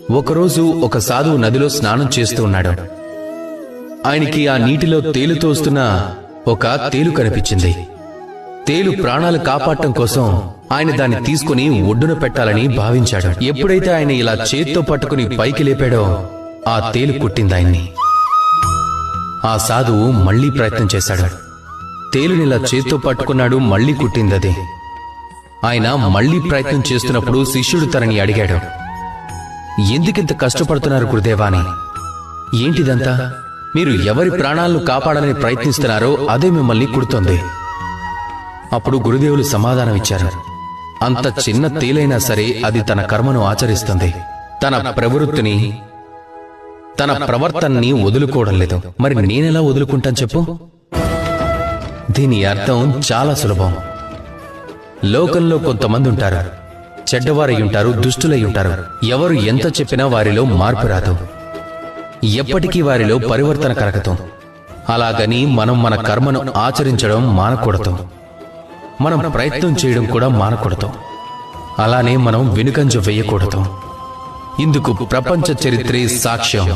ఒకరోజు ఒక సాధువు నదిలో స్నానం చేస్తూ ఉన్నాడు. ఆయనకి ఆ నీటిలో తేలుతూ వస్తున్న ఒక తేలు కనిపించింది. తేలు ప్రాణాలు కాపాడటం కోసం ఆయన దాన్ని తీసుకుని ఒడ్డున పెట్టాలని భావించాడు. ఎప్పుడైతే ఆయన ఇలా చేత్తో పట్టుకుని పైకి లేపాడో ఆ తేలు కుట్టింది ఆయన్ని. ఆ సాధువు మళ్లీ ప్రయత్నం చేశాడు. తేలునిలా చేత్తో పట్టుకున్నాడు, మళ్లీ కుట్టిందది. ఆయన మళ్లీ ప్రయత్నం చేస్తున్నప్పుడు శిష్యుడు తనని అడిగాడు, ఎందుకింత కష్టపడుతున్నారు గురుదేవా అని? ఏంటిదంతా? మీరు ఎవరి ప్రాణాలను కాపాడాలని ప్రయత్నిస్తున్నారో అదే మిమ్మల్ని కుడుతోంది. అప్పుడు గురుదేవులు సమాధానం ఇచ్చారు, అంత చిన్న తేలైనా సరే అది తన కర్మను ఆచరిస్తుంది. తన ప్రవృత్తిని, తన ప్రవర్తనని వదులుకోవడం లేదు. మరి నేనెలా వదులుకుంటాను చెప్పు? దీని అర్థం చాలా సులభం. లోకంలో కొంతమంది ఉంటారు, చెడ్డవారై ఉంటారు, దుష్టులై ఉంటారు. ఎవరు ఎంత చెప్పినా వారిలో మార్పు రాదు, ఎప్పటికీ వారిలో పరివర్తన కలగదు. అలాగని మనం మన కర్మను ఆచరించడం మానకూడదు, మనం ప్రయత్నం చేయడం కూడా మానకూడదు. అలానే మనం వెనుకంజ వేయకూడదు. ఇందుకు ప్రపంచ చరిత్రే సాక్ష్యం.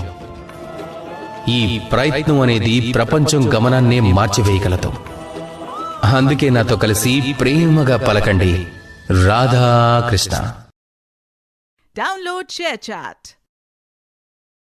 ఈ ప్రయత్నం అనేది ప్రపంచం గమనాన్నే మార్చివేయగలదు. అందుకే నాతో కలిసి ప్రేమగా పలకండి, రాధా కృష్ణ. Download ShareChat.